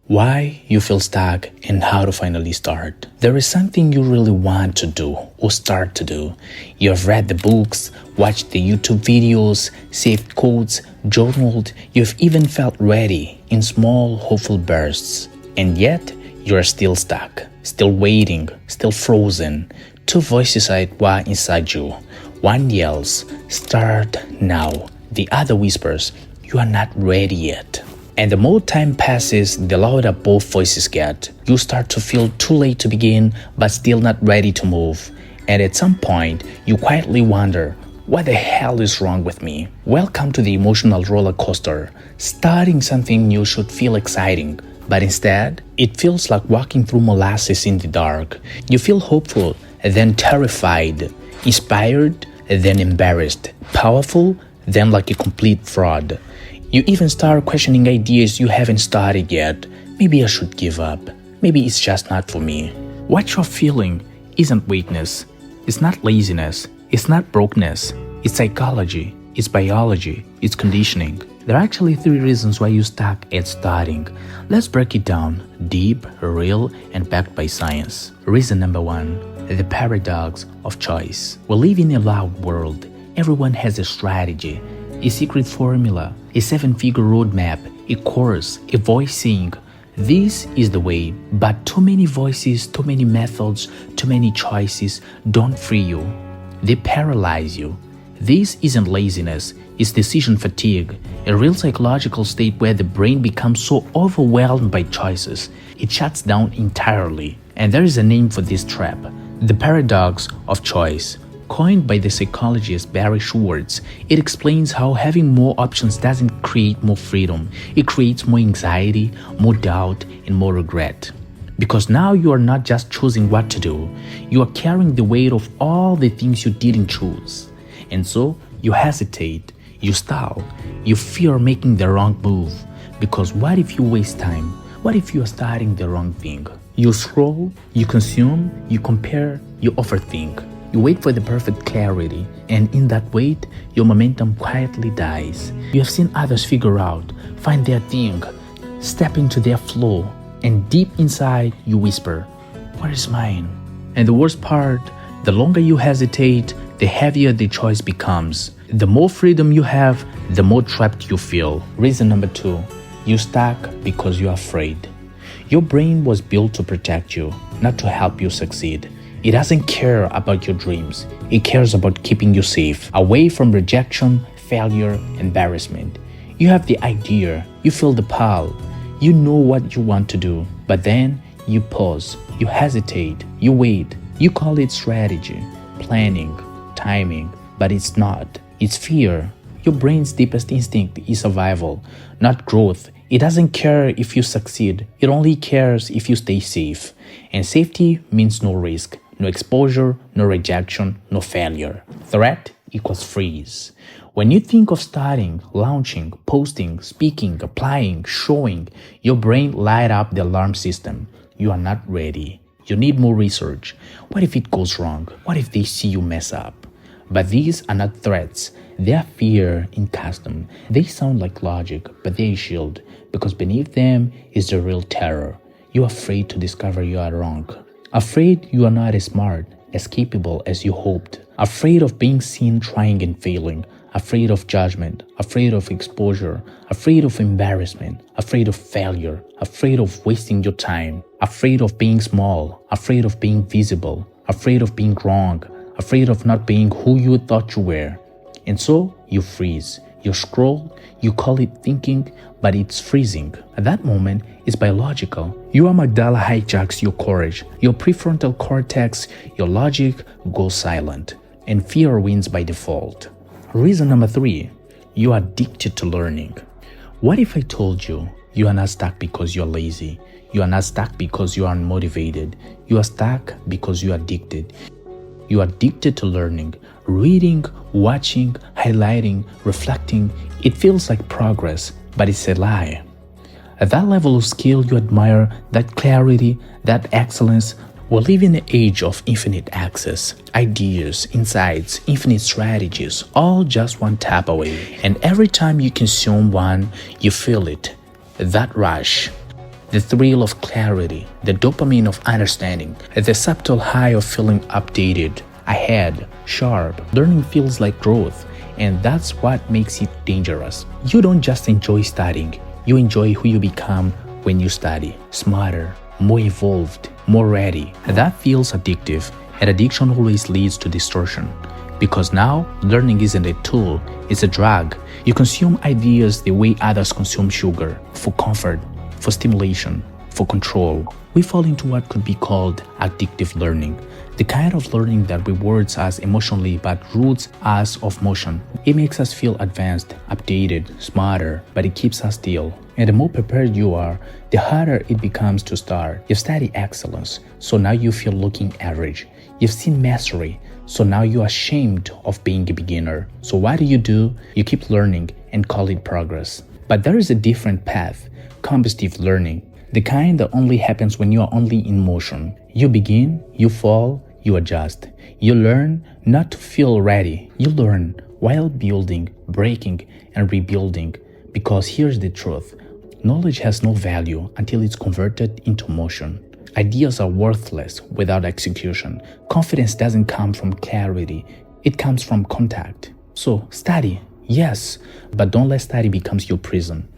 Why you feel stuck and how to finally start. There is something you really want to do or start to do. You have read the books, watched the YouTube videos, saved quotes, journaled, you've even felt ready in small, hopeful bursts. And yet, you are still stuck, still waiting, still frozen. Two voices are at war inside you. One yells, "Start now." The other whispers, "You are not ready yet." And the more time passes, the louder both voices get. You start to feel too late to begin, but still not ready to move. And at some point, you quietly wonder, what the hell is wrong with me? Welcome to the emotional roller coaster. Starting something new should feel exciting, but instead, it feels like walking through molasses in the dark. You feel hopeful, then terrified, inspired, then embarrassed, powerful, then like a complete fraud. You even start questioning ideas you haven't started yet. Maybe I should give up. Maybe it's just not for me. What you're feeling isn't weakness. It's not laziness. It's not brokenness. It's psychology. It's biology. It's conditioning. There are actually 3 reasons why you're stuck at starting. Let's break it down. Deep, real, and backed by science. Reason number 1, the paradox of choice. We live in a loud world. Everyone has a strategy, a secret formula, a 7-figure roadmap, a course, a voice saying, "This is the way," but too many voices, too many methods, too many choices don't free you. They paralyze you. This isn't laziness, it's decision fatigue, a real psychological state where the brain becomes so overwhelmed by choices, it shuts down entirely. And there is a name for this trap, the paradox of choice. Coined by the psychologist Barry Schwartz, it explains how having more options doesn't create more freedom. It creates more anxiety, more doubt, and more regret. Because now you are not just choosing what to do, you are carrying the weight of all the things you didn't choose. And so, you hesitate, you stall, you fear making the wrong move. Because what if you waste time? What if you are starting the wrong thing? You scroll, you consume, you compare, you overthink. You wait for the perfect clarity, and in that wait, your momentum quietly dies. You have seen others figure out, find their thing, step into their flow, and deep inside, you whisper, "Where is mine?" And the worst part, the longer you hesitate, the heavier the choice becomes. The more freedom you have, the more trapped you feel. Reason number 2, you're stuck because you're afraid. Your brain was built to protect you, not to help you succeed. It doesn't care about your dreams. It cares about keeping you safe, away from rejection, failure, embarrassment. You have the idea, you feel the pull, you know what you want to do, but then you pause, you hesitate, you wait. You call it strategy, planning, timing, but it's not. It's fear. Your brain's deepest instinct is survival, not growth. It doesn't care if you succeed. It only cares if you stay safe. And safety means no risk. No exposure, no rejection, no failure. Threat equals freeze. When you think of starting, launching, posting, speaking, applying, showing, your brain light up the alarm system. You are not ready. You need more research. What if it goes wrong? What if they see you mess up? But these are not threats. They are fear in custom. They sound like logic, but they're a shield, because beneath them is the real terror. You're afraid to discover you are wrong. Afraid you are not as smart, as capable as you hoped. Afraid of being seen trying and failing. Afraid of judgment. Afraid of exposure. Afraid of embarrassment. Afraid of failure. Afraid of wasting your time. Afraid of being small. Afraid of being visible. Afraid of being wrong. Afraid of not being who you thought you were. And so you freeze. You scroll, you call it thinking, but it's freezing. At that moment, it's biological. Your amygdala hijacks your courage. Your prefrontal cortex, your logic goes silent. And fear wins by default. Reason number 3, you are addicted to learning. What if I told you you are not stuck because you're lazy? You are not stuck because you are unmotivated. You are stuck because you are addicted. You are addicted to learning, reading, watching, highlighting, reflecting. It feels like progress, but it's a lie. At that level of skill you admire, that clarity, that excellence, we live in an age of infinite access, ideas, insights, infinite strategies, all just one tap away. And every time you consume one, you feel it, that rush. the thrill of clarity, the dopamine of understanding, the subtle high of feeling updated, ahead, sharp. Learning feels like growth, and that's what makes it dangerous. You don't just enjoy studying, you enjoy who you become when you study. Smarter, more evolved, more ready. That feels addictive, and addiction always leads to distortion. Because now, learning isn't a tool, it's a drug. You consume ideas the way others consume sugar, for comfort, for stimulation, for control. We fall into what could be called addictive learning, the kind of learning that rewards us emotionally but roots us of motion. It makes us feel advanced, updated, smarter, but it keeps us still. And the more prepared you are, the harder it becomes to start. You've studied excellence, so now you feel looking average. You've seen mastery, so now you're ashamed of being a beginner. So what do? You keep learning and call it progress. But there is a different path, competitive learning, the kind that only happens when you are only in motion. You begin, you fall, you adjust. You learn not to feel ready. You learn while building, breaking, and rebuilding. Because here's the truth. Knowledge has no value until it's converted into motion. Ideas are worthless without execution. Confidence doesn't come from clarity. It comes from contact. So study, yes, but don't let study become your prison.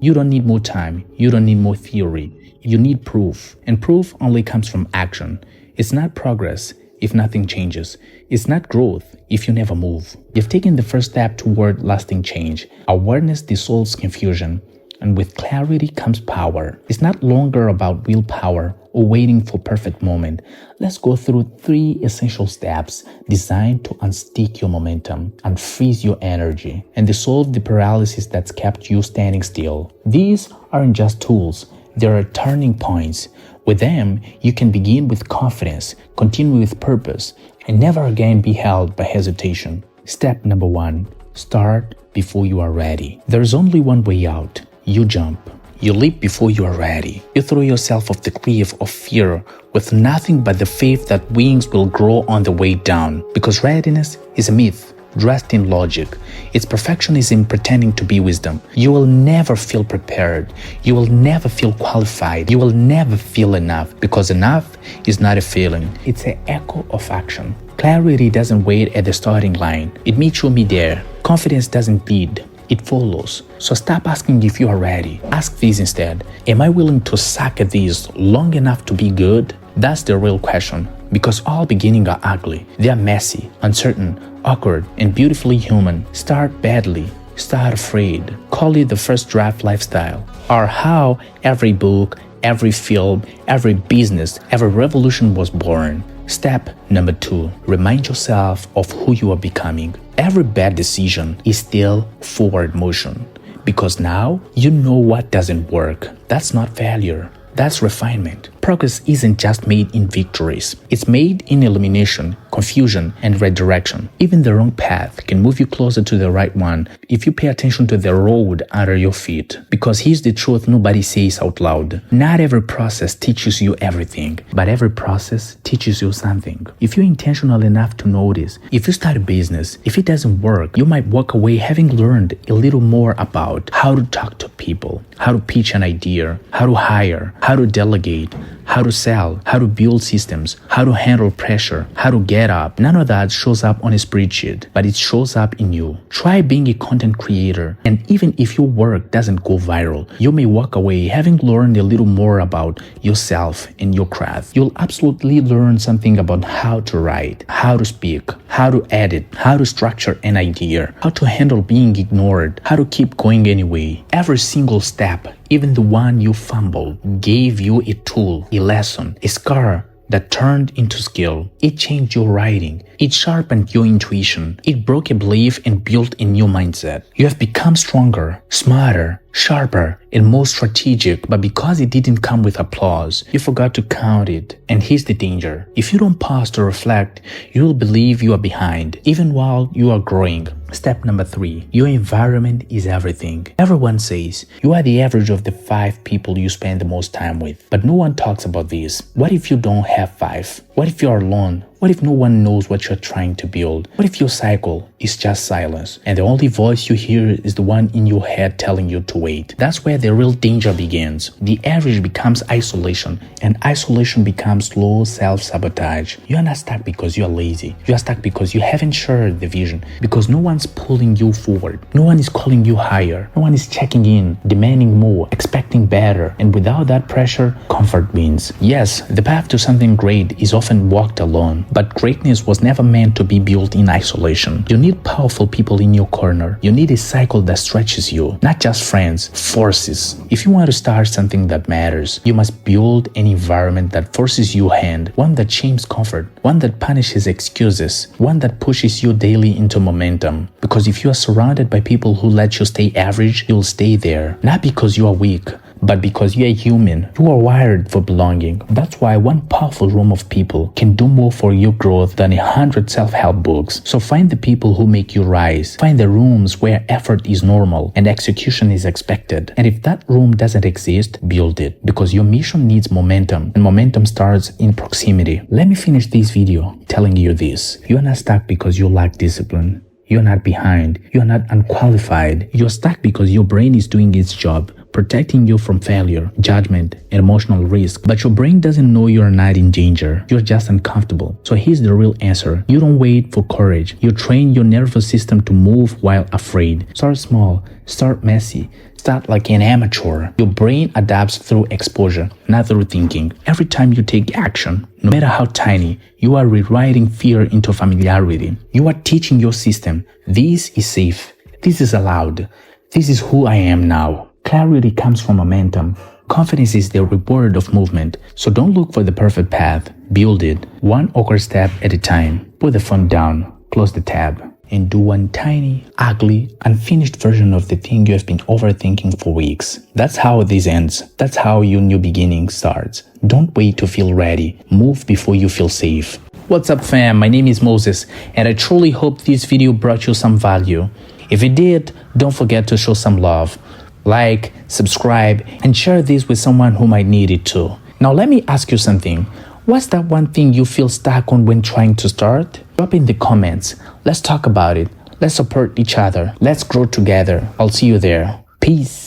You don't need more time. You don't need more theory. You need proof. And proof only comes from action. It's not progress if nothing changes. It's not growth if you never move. You've taken the first step toward lasting change. Awareness dissolves confusion, and with clarity comes power. It's not longer about willpower or waiting for perfect moment. Let's go through 3 essential steps designed to unstick your momentum, unfreeze your energy, and dissolve the paralysis that's kept you standing still. These aren't just tools, they are turning points. With them, you can begin with confidence, continue with purpose, and never again be held by hesitation. Step number 1. Start before you are ready. There's only one way out. You jump. You leap before you are ready. You throw yourself off the cliff of fear with nothing but the faith that wings will grow on the way down. Because readiness is a myth dressed in logic. It's perfectionism pretending to be wisdom. You will never feel prepared. You will never feel qualified. You will never feel enough, because enough is not a feeling. It's an echo of action. Clarity doesn't wait at the starting line. It meets you midair. Confidence doesn't lead. It follows. So stop asking if you are ready. Ask this instead. Am I willing to suck at this long enough to be good? That's the real question. Because all beginnings are ugly. They are messy, uncertain, awkward, and beautifully human. Start badly. Start afraid. Call it the first draft lifestyle. Or how every book, every film, every business, every revolution was born. Step number 2. Remind yourself of who you are becoming. Every bad decision is still forward motion. Because now you know what doesn't work. That's not failure. That's refinement. Progress isn't just made in victories. It's made in elimination, confusion, and redirection. Even the wrong path can move you closer to the right one if you pay attention to the road under your feet. Because here's the truth nobody says out loud. Not every process teaches you everything, but every process teaches you something. If you're intentional enough to notice, if you start a business, if it doesn't work, you might walk away having learned a little more about how to talk to people, how to pitch an idea, how to hire, how to delegate, how to sell, how to build systems, how to handle pressure, how to get up. None of that shows up on a spreadsheet, but it shows up in you. Try being a content creator, and even if your work doesn't go viral, you may walk away having learned a little more about yourself and your craft. You'll absolutely learn something about how to write, how to speak, how to edit, how to structure an idea, how to handle being ignored, how to keep going anyway. Every single step, even the one you fumbled, gave you a tool, a lesson, a scar that turned into skill. It changed your writing. It sharpened your intuition. It broke a belief and built a new mindset. You have become stronger, smarter, sharper, and more strategic, but because it didn't come with applause, you forgot to count it. And here's the danger. If you don't pause to reflect, you'll believe you are behind, even while you are growing. Step number 3. Your environment is everything. Everyone says you are the average of the 5 people you spend the most time with, but no one talks about this. What if you don't have 5? What if you are alone? What What if no one knows what you're trying to build? What if your cycle is just silence and the only voice you hear is the one in your head telling you to wait? That's where the real danger begins. The average becomes isolation, and isolation becomes slow self-sabotage. You are not stuck because you are lazy. You are stuck because you haven't shared the vision, because no one's pulling you forward. No one is calling you higher. No one is checking in, demanding more, expecting better. And without that pressure, comfort wins. Yes, the path to something great is often walked alone, but greatness was never meant to be built in isolation. You need powerful people in your corner. You need a cycle that stretches you, not just friends, forces. If you want to start something that matters, you must build an environment that forces your hand, one that shames comfort, one that punishes excuses, one that pushes you daily into momentum. Because if you are surrounded by people who let you stay average, you'll stay there. Not because you are weak, but because you are human. You are wired for belonging. That's why one powerful room of people can do more for your growth than 100 self-help books. So find the people who make you rise. Find the rooms where effort is normal and execution is expected. And if that room doesn't exist, build it. Because your mission needs momentum, and momentum starts in proximity. Let me finish this video telling you this. You are not stuck because you lack discipline. You're not behind. You're not unqualified. You're stuck because your brain is doing its job, protecting you from failure, judgment, and emotional risk. But your brain doesn't know you're not in danger. You're just uncomfortable. So here's the real answer. You don't wait for courage. You train your nervous system to move while afraid. Start small. Start messy. Start like an amateur. Your brain adapts through exposure, not through thinking. Every time you take action, no matter how tiny, you are rewriting fear into familiarity. You are teaching your system, this is safe, this is allowed, this is who I am now. Clarity comes from momentum. Confidence is the reward of movement. So don't look for the perfect path. Build it, one awkward step at a time. Put the phone down, close the tab, and do one tiny, ugly, unfinished version of the thing you have been overthinking for weeks. That's how this ends. That's how your new beginning starts. Don't wait to feel ready. Move before you feel safe. What's up, fam? My name is Moses, and I truly hope this video brought you some value. If it did, don't forget to show some love. Like, subscribe, and share this with someone who might need it too. Now let me ask you something. What's that one thing you feel stuck on when trying to start? Drop in the comments. Let's talk about it. Let's support each other. Let's grow together. I'll see you there. Peace.